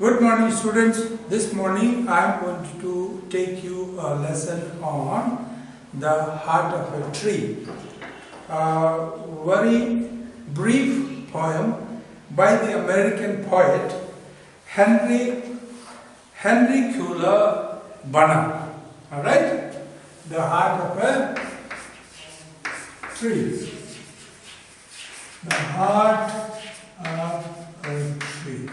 Good morning, students. This morning I am going to take you a lesson on the heart of a tree. A very brief poem by the American poet Henry Culler Bunner. Alright? The heart of a tree. The heart of a tree.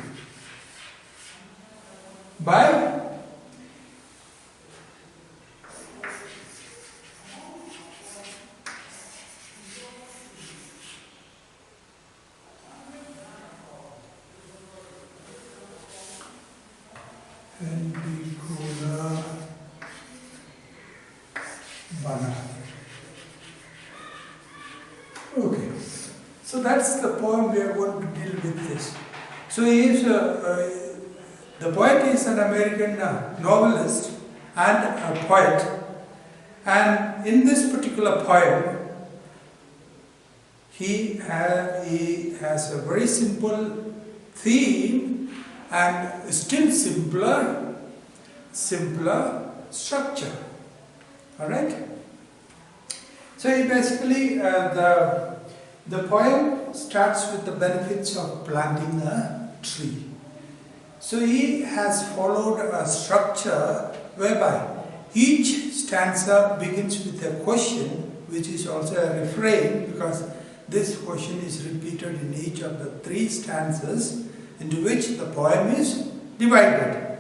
By Henry Culler Bunner. Okay, so that's the poem we are going to deal with this. So he is the poet is an American novelist and a poet, and in this particular poem he has a very simple theme and still simpler structure. Alright? So he basically, the poem starts with the benefits of planting a tree. So he has followed a structure whereby each stanza begins with a question, which is also a refrain, because this question is repeated in each of the three stanzas into which the poem is divided.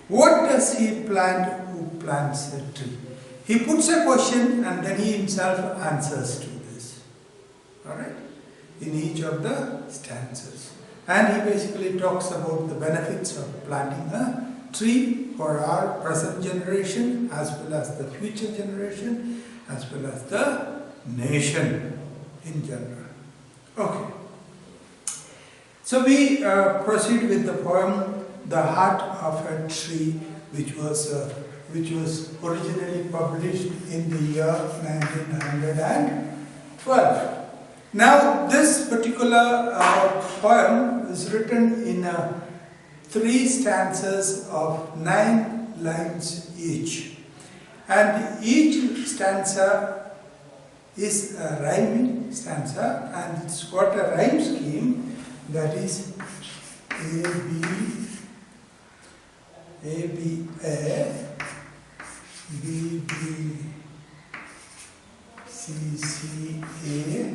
What does he plant who plants a tree? He puts a question and then he himself answers to this. Alright? In each of the stanzas. And he basically talks about the benefits of planting a tree for our present generation as well as the future generation as well as the nation in general. Okay. So we proceed with the poem The Heart of a Tree, which was originally published in the year 1912. Now this particular poem is written in 3 stanzas of 9 lines each, and each stanza is a rhyming stanza, and it's got a rhyme scheme that is A, B, A, B, B, C, C, A.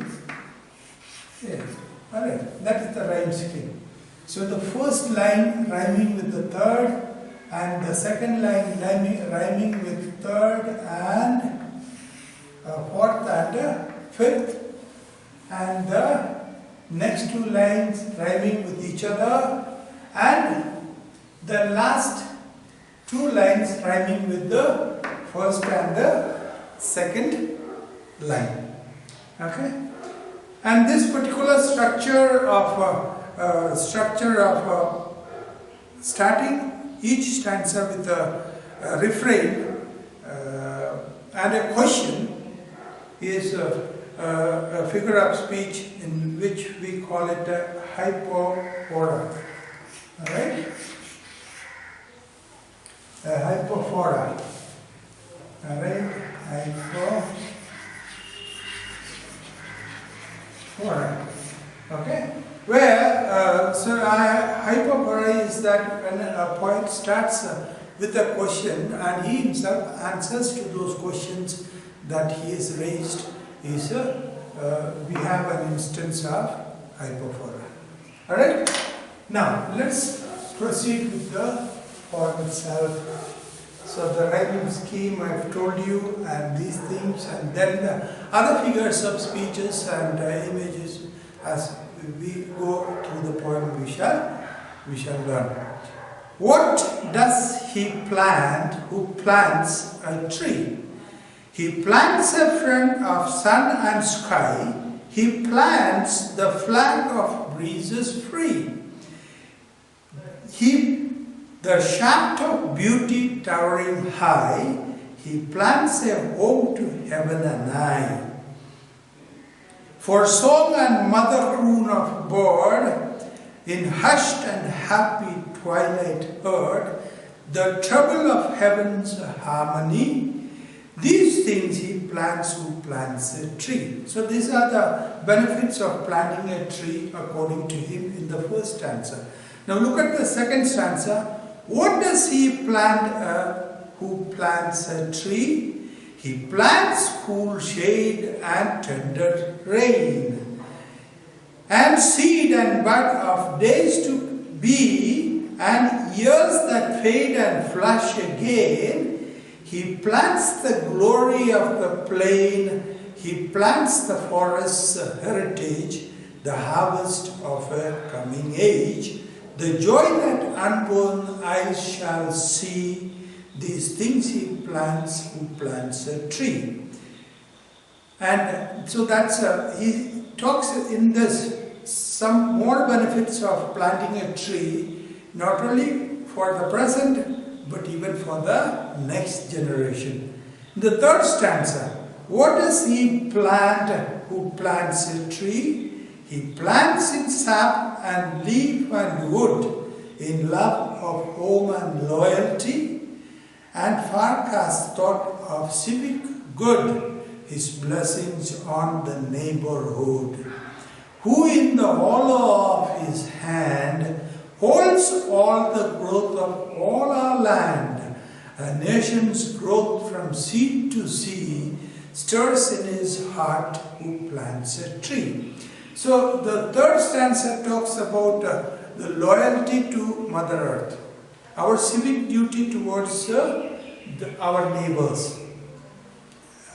Yeah. Alright, that is the rhyme scheme. So the first line rhyming with the third, and the second line rhyming with third and fourth and fifth, and the next 2 lines rhyming with each other, and the last 2 lines rhyming with the first and the second line. Okay? And this particular structure of starting each stanza with a refrain and a question is a figure of speech in which we call it a hypophora. Alright? A hypophora. Alright? Okay, where hypophora is that when a poet starts with a question and he himself answers to those questions that he has raised, we have an instance of hypophora. Alright, now let's proceed with the poem itself. So the rhyming scheme I have told you, and these things, and then the other figures of speeches and images as we go through the poem we shall learn. What does he plant who plants a tree? He plants a friend of sun and sky. He plants the flag of breezes free. The shaft of beauty towering high, he plants a home to heaven and I. For song and mother croon of bird, in hushed and happy twilight heard, the trouble of heaven's harmony. These things he plants who plants a tree. So these are the benefits of planting a tree according to him in the first stanza. Now look at the second stanza. What does he plant who plants a tree? He plants cool shade and tender rain, and seed and bud of days to be, and years that fade and flush again. He plants the glory of the plain, he plants the forest's heritage, the harvest of a coming age, the joy that unborn eyes shall see. These things he plants who plants a tree. And so that's he talks in this some more benefits of planting a tree, not only for the present but even for the next generation. The third stanza, what does he plant who plants a tree? He plants in sap and leaf and wood, in love of home and loyalty, and forecast thought of civic good, his blessings on the neighborhood. Who in the hollow of his hand holds all the growth of all our land, a nation's growth from sea to sea, stirs in his heart who plants a tree. So the third stanza talks about the loyalty to Mother Earth, our civic duty towards our neighbors.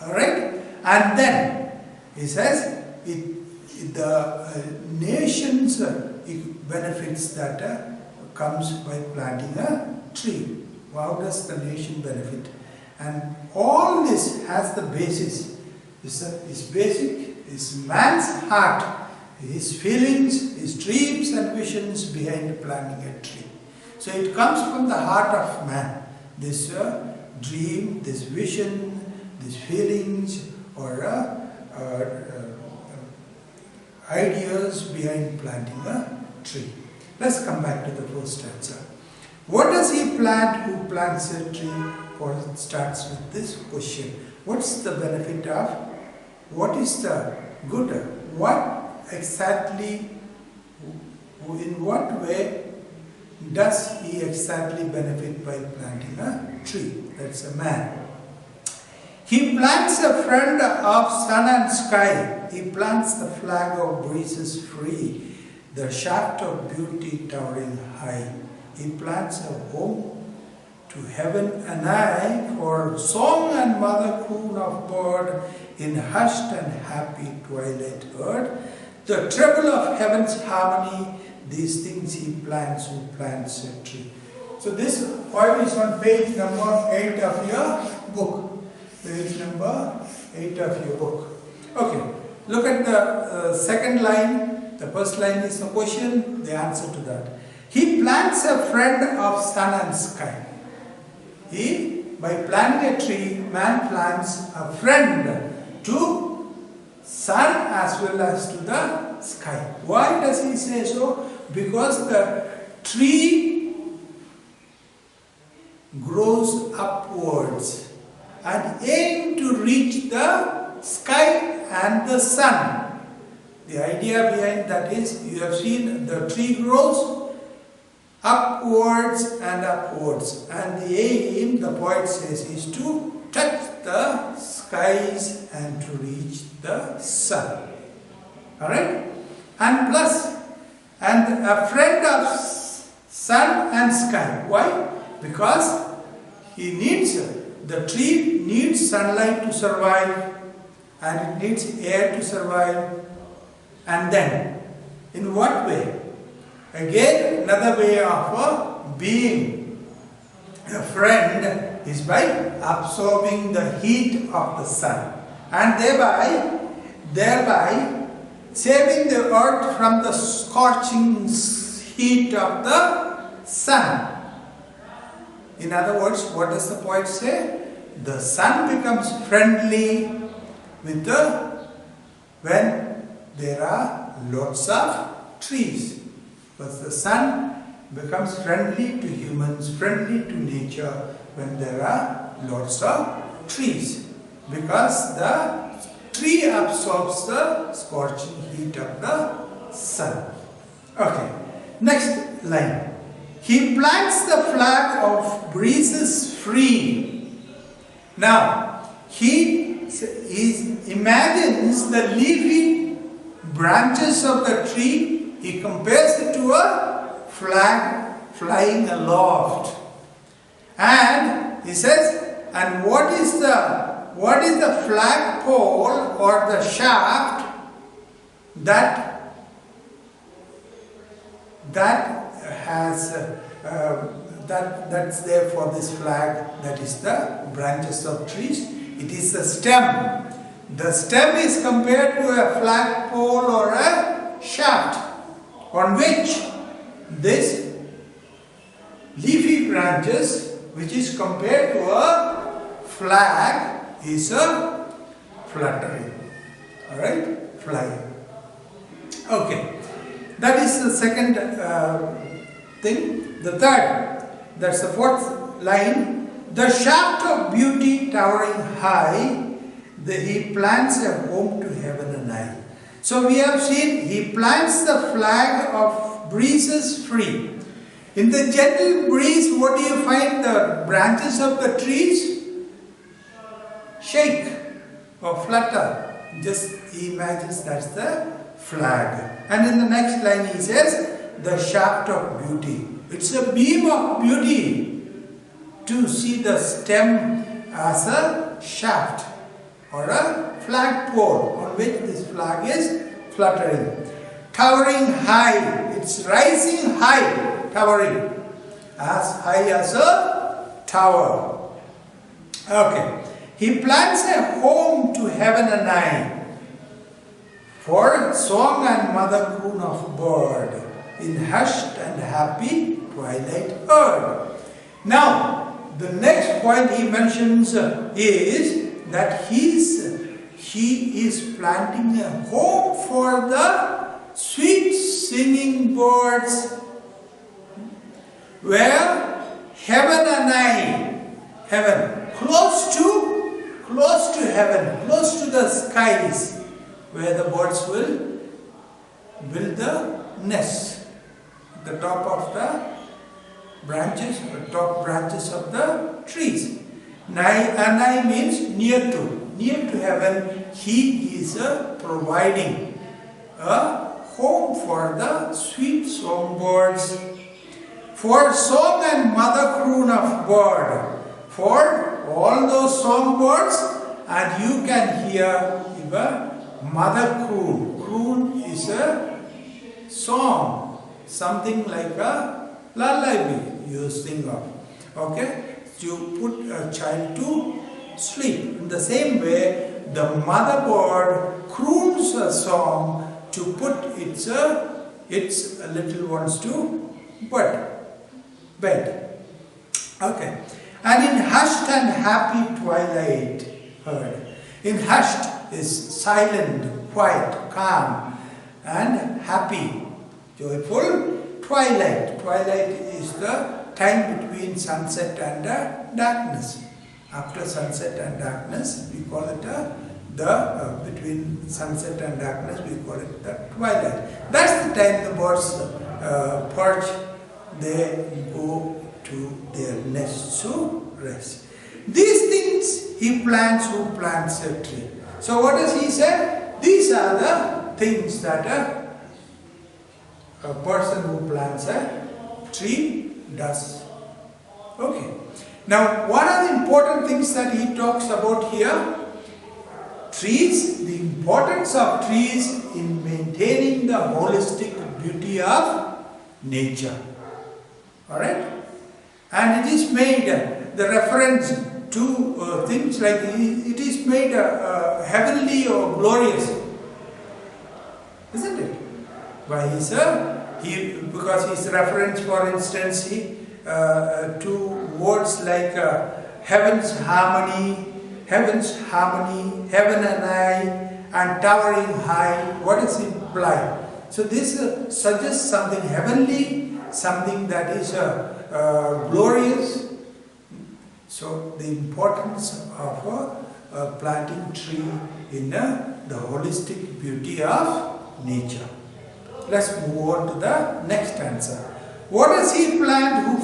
Alright? And then he says the nation's benefits that comes by planting a tree. How does the nation benefit? And all this has the basis. Is basic is man's heart, his feelings, his dreams and visions behind planting a tree. So it comes from the heart of man. This dream, this vision, these feelings or ideas behind planting a tree. Let's come back to the first stanza. What does he plant who plants a tree? Or it starts with this question. What's the benefit of? What is the good? What exactly, in what way does he exactly benefit by planting a tree? That's a man. He plants a friend of sun and sky. He plants the flag of breezes free, the shaft of beauty towering high. He plants a home to heaven and I, for song and mother croon of bird in hushed and happy twilight heard. The treble of heaven's harmony, these things he plants who plants a tree. So this poem is on page number 8 of your book. Page number 8 of your book. Okay, look at the second line. The first line is the question, the answer to that. He plants a friend of sun and sky. By planting a tree, man plants a friend to sun as well as to the sky. Why does he say so? Because the tree grows upwards and aim to reach the sky and the sun. The idea behind that is, you have seen the tree grows upwards and upwards, and the aim, the poet says, is to touch the skies and to reach the sun. Alright? And plus, and a friend of sun and sky. Why? Because he needs, the tree needs sunlight to survive, and it needs air to survive. And then, in what way? Again, another way of being a friend is by absorbing the heat of the sun and thereby saving the earth from the scorching heat of the sun. In other words, what does the poet say? The sun becomes friendly with when there are lots of trees. Because the sun becomes friendly to humans, friendly to nature when there are lots of trees, because the tree absorbs the scorching heat of the sun. Okay, next line. He plants the flag of breezes free. Now, he imagines the leafy branches of the tree. He compares it to a flag flying aloft. And he says, and what is the flagpole or the shaft that's there for this flag? That is the branches of trees. It is the stem. The stem is compared to a flagpole or a shaft on which this leafy branches, which is compared to a flag, is a fluttering. Alright? Flying. Okay. That is the second thing. The third, that's the fourth line. The shaft of beauty towering high, he plants a home to heaven and I. So we have seen he plants the flag of breezes free. In the gentle breeze, what do you find? The branches of the trees shake or flutter. Just he imagines that's the flag. And in the next line he says, the shaft of beauty. It's a beam of beauty to see the stem as a shaft or a flagpole on which this flag is fluttering. Towering high, it's rising high, towering, as high as a tower. Okay, he plants a home to heaven and I, for song and mother croon of bird, in hushed and happy twilight heard. Now, the next point he mentions is that he is planting a home for the sweet singing birds, where heaven and I, heaven, close to heaven, close to the skies, where the birds will build the nest at the top of the branches, the top branches of the trees. Anai means near to heaven. He is providing a home for the sweet songbirds, for song and mother croon of bird, for all those songbirds, and you can hear even mother croon. Croon is a song, something like a lullaby you sing of. Okay? You put a child to sleep. In the same way, the mother bird croons a song to put its little ones to bed. Okay. And in hushed and happy twilight heard. In hushed is silent, quiet, calm, and happy, joyful. Twilight. Twilight is the time between sunset and darkness. After sunset and darkness, we call it between sunset and darkness, we call it the twilight. That's the time the birds perch. They go to their nests to rest. These things he plants who plants a tree. So what does he say? These are the things that a person who plants a tree does. Okay. Now, what are the important things that he talks about here? Trees, the importance of trees in maintaining the holistic beauty of nature. Alright? And it is made, the reference to things like, it is made heavenly or glorious. Isn't it? Why because his reference, for instance, to words like heaven and I, and towering high. What does it imply? So this suggests something heavenly something that is glorious. So the importance of planting tree in the holistic beauty of nature. Let's move on to the next answer. What does he plant who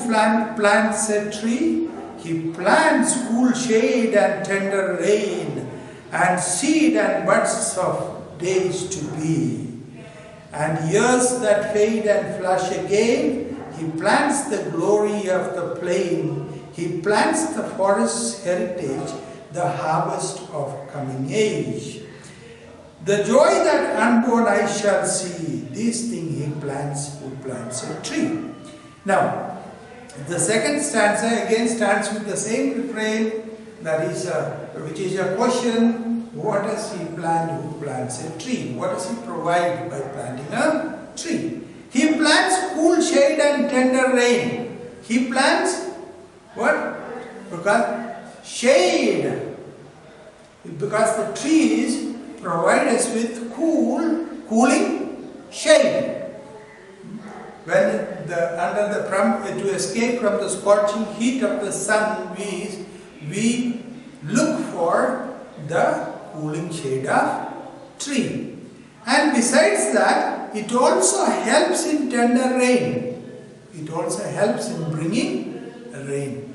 plants a tree? He plants cool shade and tender rain, and seed and buds of days to be. And years that fade and flush again, he plants the glory of the plain. He plants the forest's heritage, the harvest of coming age. The joy that unborn eyes shall see, this thing he plants who plants a tree. Now, the second stanza again starts with the same refrain, that is, which is a question: what does he plant who plants a tree? What does he provide by planting a tree? He plants cool shade and tender rain. He plants what? Because shade. Because the trees provide us with cooling shade. When to escape from the scorching heat of the sun, we look for the cooling shade of tree. And besides that, it also helps in tender rain. It also helps in bringing rain.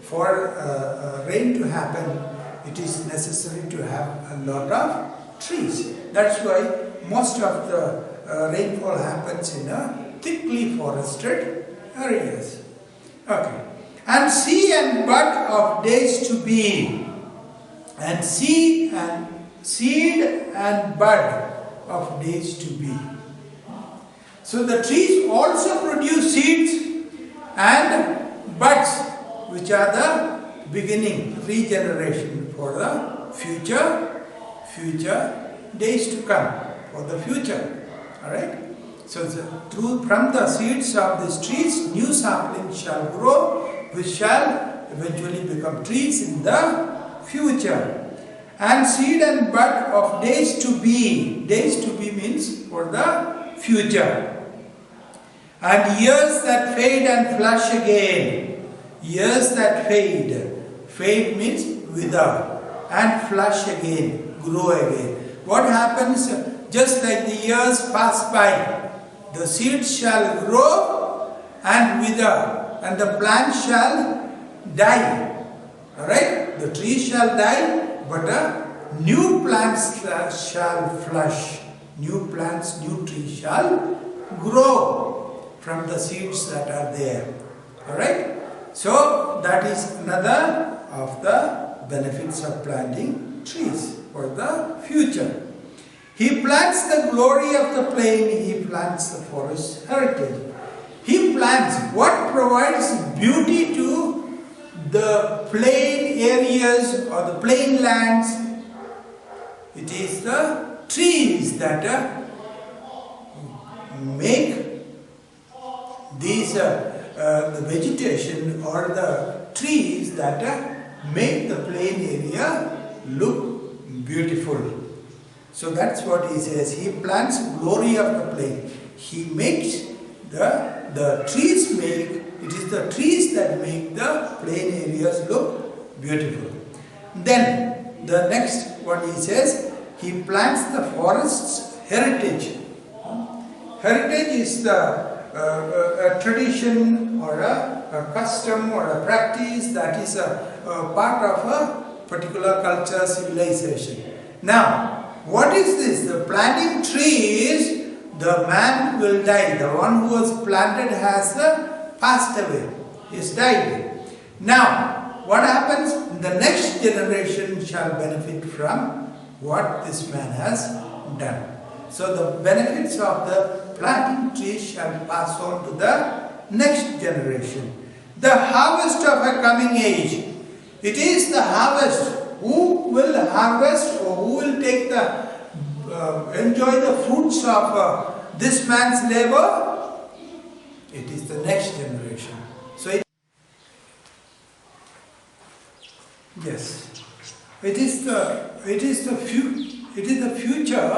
For rain to happen, it is necessary to have a lot of trees. That's why most of the rainfall happens in thickly forested areas. Okay. And seed and bud of days to be. And seed and bud of days to be. So the trees also produce seeds and buds, which are the beginning, regeneration for the future days to come, for the future. Alright? So from the seeds of these trees, new saplings shall grow, which shall eventually become trees in the future. And seed and bud of days to be. Days to be means for the future. And years that fade and flush again. Years that fade. Fade means wither. And flush again. Grow again. What happens? Just like the years pass by, the seeds shall grow and wither, and the plant shall die. Alright? The tree shall die, but new plants shall flush. New plants, new trees shall grow from the seeds that are there. Alright? So, that is another of the benefits of planting trees for the future. He plants the glory of the plain, he plants the forest heritage. He plants what provides beauty to the plain areas or the plain lands. It is the trees that make these, the vegetation or the trees that make the plain area look beautiful. So that's what he says. He plants glory of the plain. He makes the trees make, it is the trees that make the plain areas look beautiful. Then the next one he says, he plants the forest's heritage. Heritage is a tradition or a custom or a practice that is a part of a particular culture, civilization. Now, what is this? The planting trees, the man will die. The one who was planted has passed away. He has died. Now, what happens? The next generation shall benefit from what this man has done. So the benefits of the planting trees shall pass on to the next generation. The harvest of a coming age. It is the harvest. Who will harvest or who will take the enjoy the fruits of this man's labor? It is the next generation. So it is the future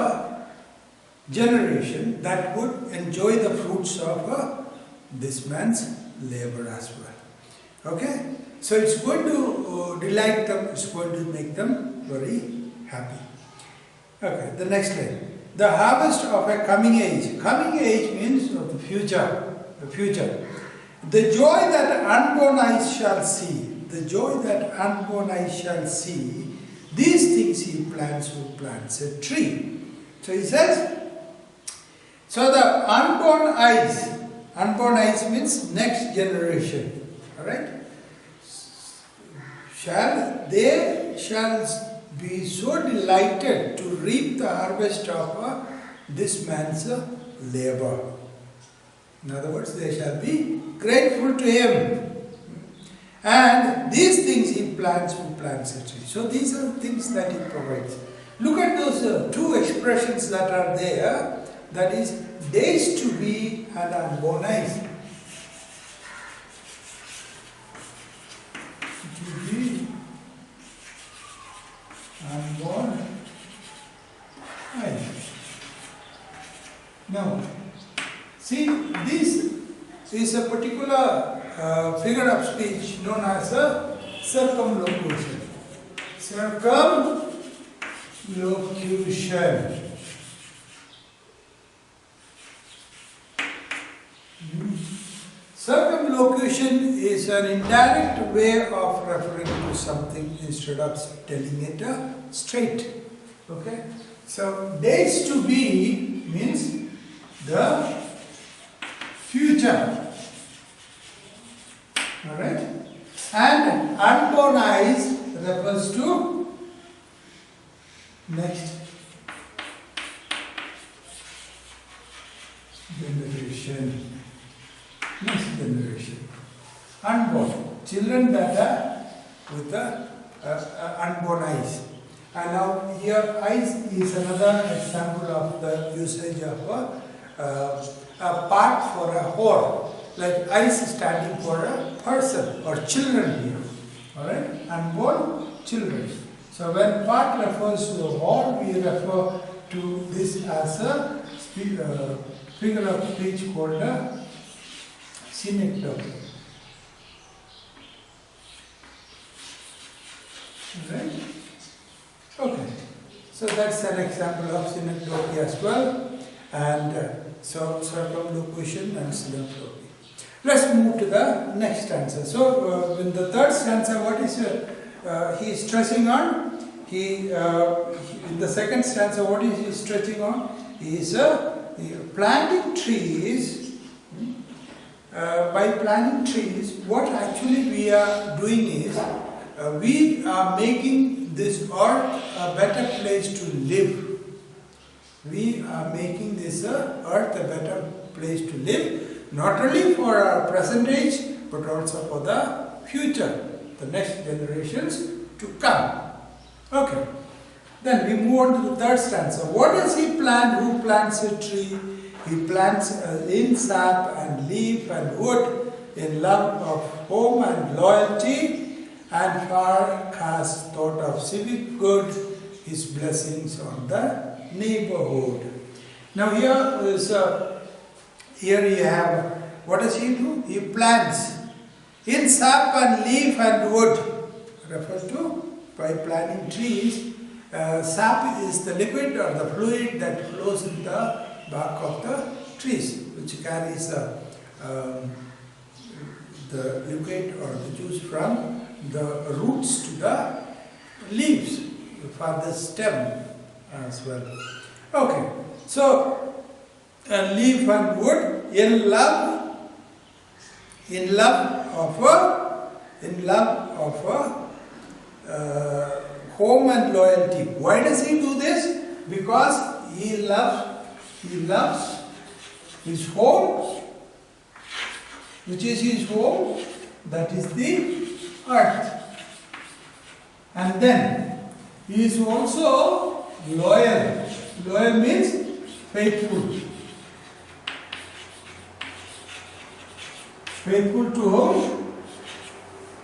generation that would enjoy the fruits of this man's labor as well. Okay? So it's going to delight them, it's going to make them very happy. Okay, the next line. The harvest of a coming age. Coming age means of the future. The future. The joy that unborn eyes shall see. The joy that unborn eyes shall see. These things he plants who plants a tree. So he says, so the unborn eyes means next generation. Alright? They shall be so delighted to reap the harvest of this man's labor. In other words, they shall be grateful to him. And these things he plants who plants a tree. So these are things that he provides. Look at those two expressions that are there. That is, days to be and unborn eyes. To be unborn eyes. Now, see, this is a particular figure of speech known as a circumlocution. Circumlocution. Circumlocution is an indirect way of referring to something instead of telling it straight. Okay? So, days to be means the future. Alright? And unborn eyes refers to next generation. Next generation. Unborn. Children that are with the unborn eyes. And now here eyes is another example of the usage of a part for a whore. Like eyes standing for a person or children here. Alright? Unborn children. So when part refers to the whore, we refer to this as a figure of speech called a synecdoche. Right? Okay. So that's an example of synecdoche as well. And so circumlocution and synecdoche. Let's move to the next stanza. So in the third stanza, what is he is stressing on? In the second stanza, what is he stretching on? He is planting trees. By planting trees, what actually we are doing is we are making this earth a better place to live. We are making this earth a better place to live. Not only for our present age, but also for the future, the next generations to come. Okay. Then we move on to the third stanza. What does he plant? Who plants a tree? He plants in sap and leaf and wood, in love of home and loyalty, and far cast thought of civic good, his blessings on the neighborhood. Now here you have, what does he do? He plants in sap and leaf and wood. Refers to, by planting trees, sap is the liquid or the fluid that flows in the bark of the trees, which carries the liquid or the juice from the roots to the leaves for the stem as well. Okay, so leaf and wood in love of home and loyalty. Why does he do this? Because he loves his home, which is his home, that is the earth. And then he is also loyal. Loyal means faithful. Faithful to whom?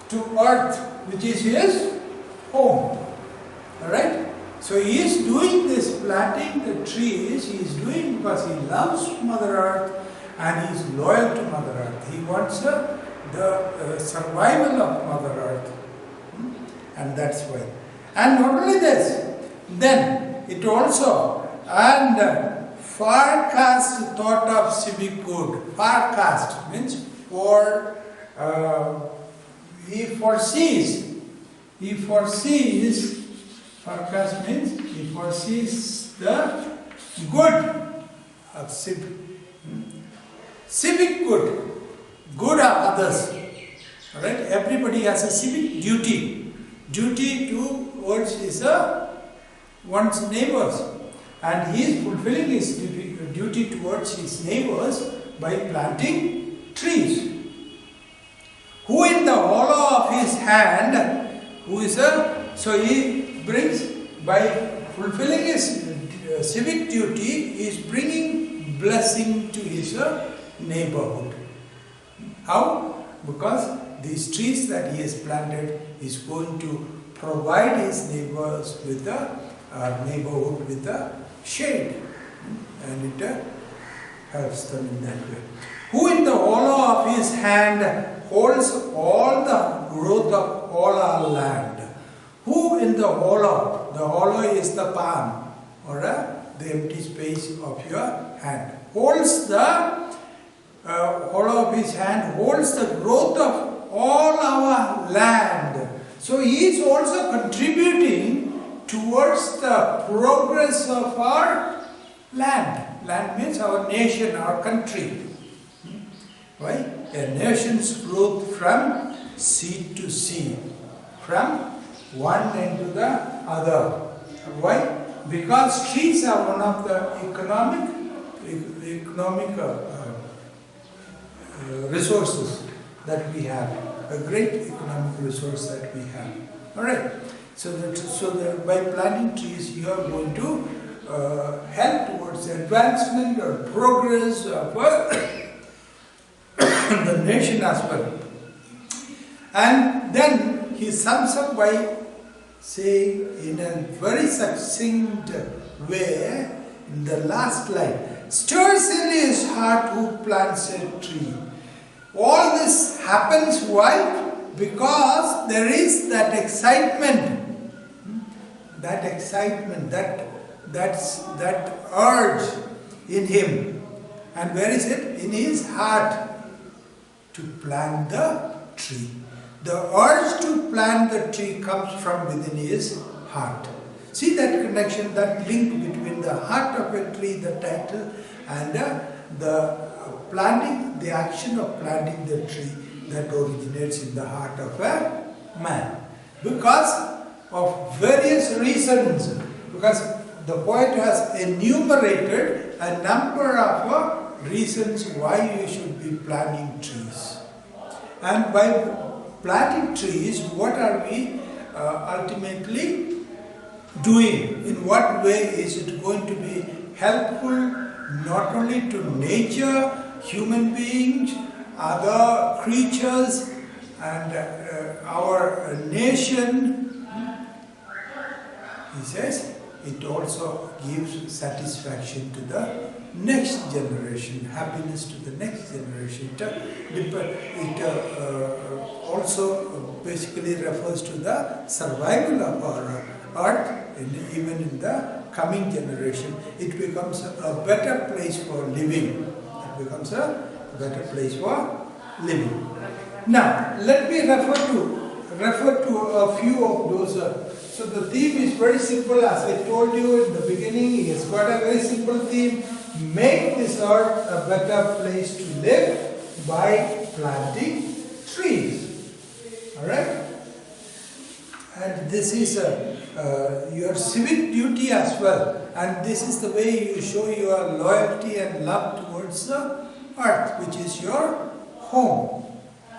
To earth, which is his home. Alright? So he is doing this, planting the trees, he is doing because he loves Mother Earth and he is loyal to Mother Earth. He wants the survival of Mother Earth. And that's why. And not only this, then it also, and forecast thought of civic good. Forecast means he foresees, forecast means he foresees the good of civic good of others. Alright, everybody has a civic duty towards one's neighbors, and he is fulfilling his duty towards his neighbors by planting trees. Who in the hollow of his hand, so he brings, by fulfilling his civic duty, he is bringing blessing to his neighborhood. How? Because these trees that he has planted is going to provide his neighbors with neighborhood with a shade, and it helps them in that way. Who in the hollow of his hand holds all the growth of all our land. Who in the hollow? The hollow is the palm, or the empty space of your hand. Holds the hollow of his hand holds the growth of all our land. So he is also contributing towards the progress of our land. Land means our nation, our country. Why? A nation's growth from seed to seed, from one end to the other. Why? Because trees are one of the economic resources that we have, a great economic resource that we have. Alright, so that by planting trees you are going to help towards the advancement or progress of the nation as well. And then he sums up by saying in a very succinct way in the last line, stirs in his heart who plants a tree. All this happens why? Because there is that excitement, that urge in him. And where is it? In his heart, to plant the tree. The urge to plant the tree comes from within his heart. See that connection, that link between the heart of a tree, the title, and the planting, the action of planting the tree that originates in the heart of a man. Because of various reasons, because the poet has enumerated a number of reasons why you should be planting trees. And by planting trees, what are we ultimately doing? In what way is it going to be helpful not only to nature, human beings, other creatures, and our nation? He says it also gives satisfaction to the next generation, happiness to the next generation. It also basically refers to the survival of our earth, even in the coming generation. It becomes a better place for living. It becomes a better place for living. Now, let me refer to a few of those. So the theme is very simple, as I told you in the beginning. He has got a very simple theme. Make this earth a better place to live by planting trees. Alright? And this is your civic duty as well. And this is the way you show your loyalty and love towards the earth, which is your home.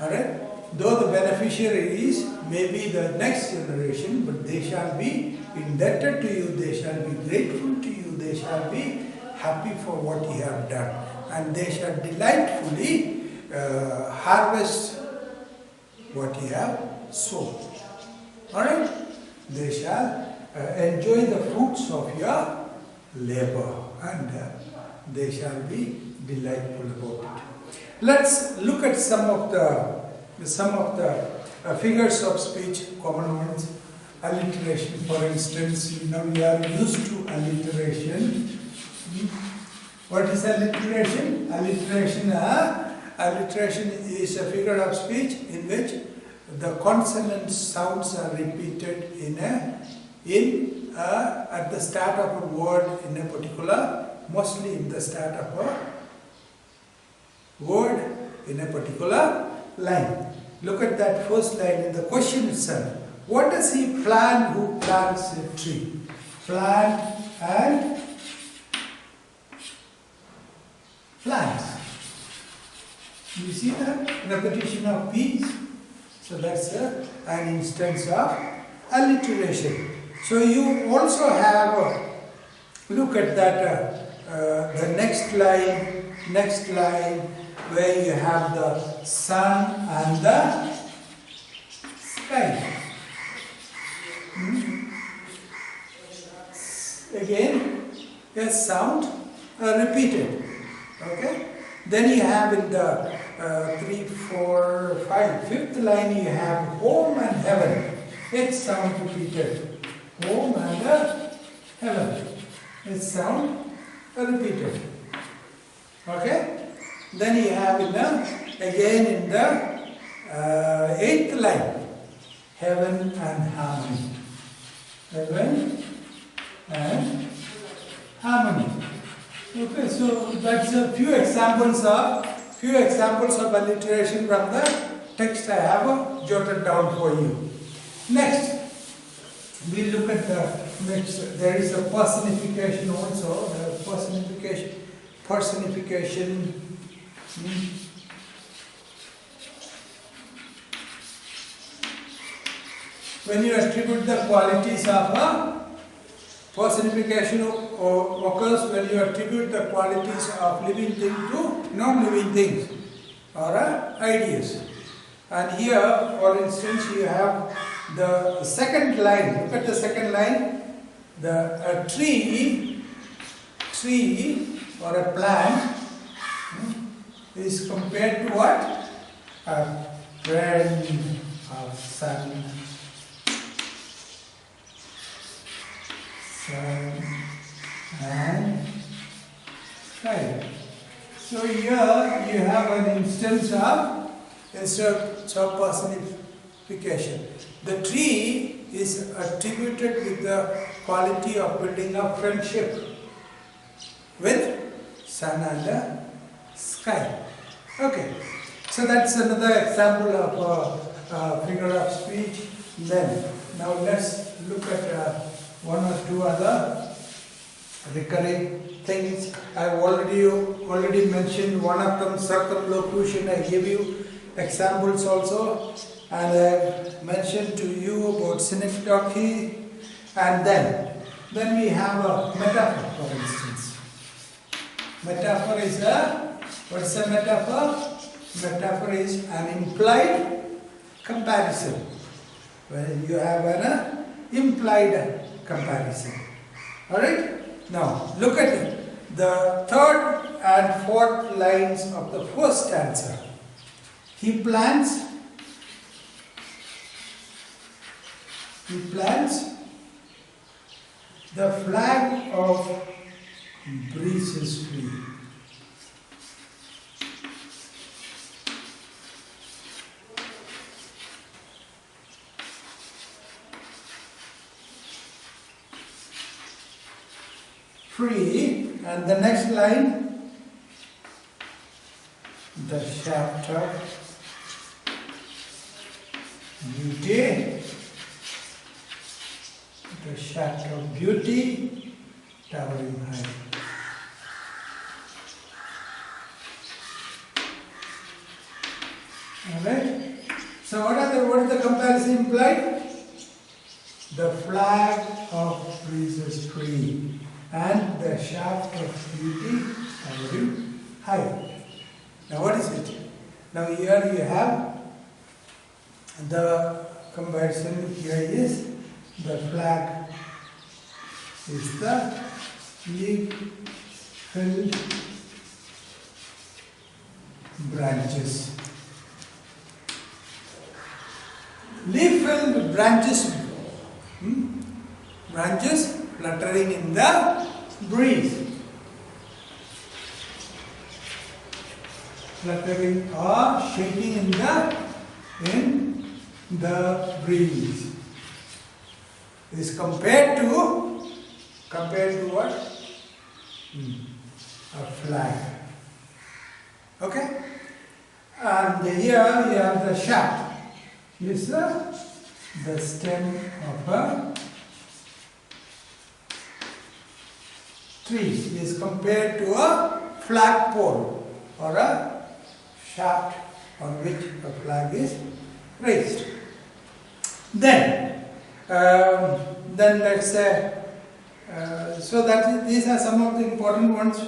Alright? Though the beneficiaries may be the next generation, but they shall be indebted to you, they shall be grateful to you, they shall be happy for what you have done, and they shall delightfully harvest what you have sown. Alright? They shall enjoy the fruits of your labor, and they shall be delightful about it. Let's look at some of the figures of speech, common ones. Alliteration, for instance, we are used to alliteration. What is alliteration? Alliteration is a figure of speech in which the consonant sounds are repeated at the start of a word in a particular, mostly in the start of a word in a particular line. Look at that first line in the question itself. What does he plan who plants a tree? Plant and plants. You see that? Repetition of P's. So that's an instance of alliteration. So you also have, look at that, the next line where you have the sun and the sky. Again, a sound repeated. Okay? Then you have in the 3, 4, 5, fifth line you have home and heaven. It's sound repeated. Home and heaven. It's sound repeated. Okay? Then you have again in the 8th line, heaven and harmony. Heaven and harmony. Okay, so that's a few examples of alliteration from the text I have jotted down for you. Next, we look at the next. There is a personification also. Personification. When you attribute the qualities of a personification occurs when you attribute the qualities of living thing to non-living things or ideas. And here, for instance, you have the second line. Look at the second line. The tree or a plant is compared to what? A friend of sun. And sky. So here you have an instance of personification. The tree is attributed with the quality of building up friendship with sun and sky. Okay, so that's another example of figure of speech. Then now let's look at one or two other recurring things. I've already mentioned one of them, circumlocution. I gave you examples also, and I mentioned to you about synecdoche. And then we have a metaphor, for instance. Metaphor is what is a metaphor? Metaphor is an implied comparison. Where you have an implied comparison. Alright? Now, look at it. The third and fourth lines of the first stanza. He plants the flag of breezes free. Free, and the next line, the shaft of beauty, the shaft of beauty, towering high. Alright? So what is the comparison implied? The flag of breezes free. And the shaft of beauty towering high. Now what is it? Now here you have the comparison. Here is the flag is the leaf-filled branches. Leaf-filled branches, branches fluttering in the breeze. Fluttering or shaking in the breeze is compared to what? A flag. Okay? And here you have the shaft. Is the stem of a tree is compared to a flagpole or a shaft on which a flag is raised. Then let's say, so that these are some of the important ones: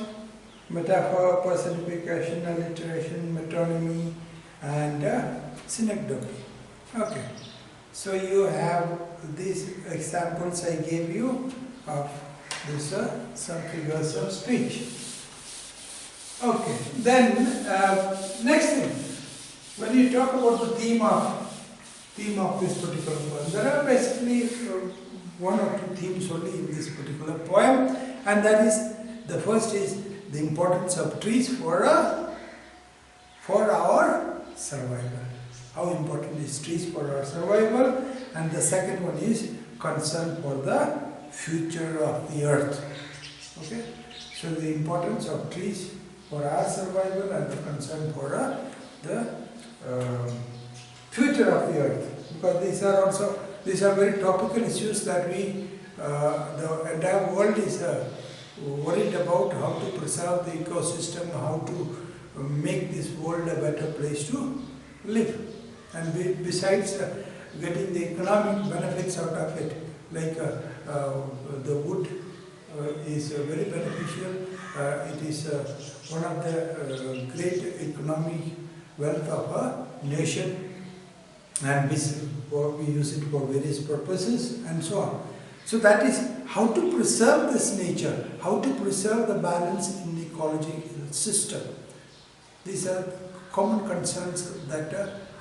metaphor, personification, alliteration, metonymy, and synecdoche. Okay, so you have these examples I gave you of this some figures of speech. Okay, then next thing, when you talk about the theme of this particular poem, there are basically one or two themes only in this particular poem, and that is, the first is the importance of trees for our survival. How important is trees for our survival? And the second one is concern for the future of the earth. Okay, so the importance of trees for our survival and the concern for the future of the earth, because these are very topical issues that the entire world is worried about: how to preserve the ecosystem, how to make this world a better place to live, and besides getting the economic benefits out of it, like the wood is very beneficial. It is one of the great economic wealth of a nation, and we use it for various purposes and so on. So that is how to preserve this nature, how to preserve the balance in the ecological system. These are common concerns that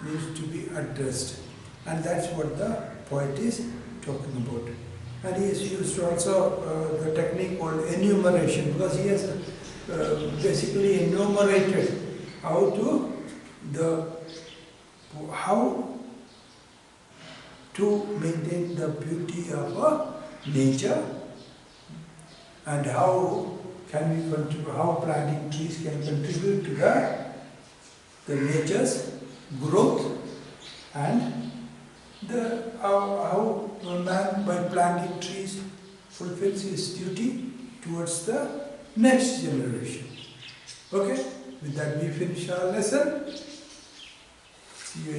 need to be addressed, and that's what the poet is talking about. And he has used also the technique called enumeration, because he has basically enumerated how to maintain the beauty of nature, and how planting trees can contribute to the nature's growth, and how man, by planting trees, fulfills his duty towards the next generation. Okay, with that we finish our lesson.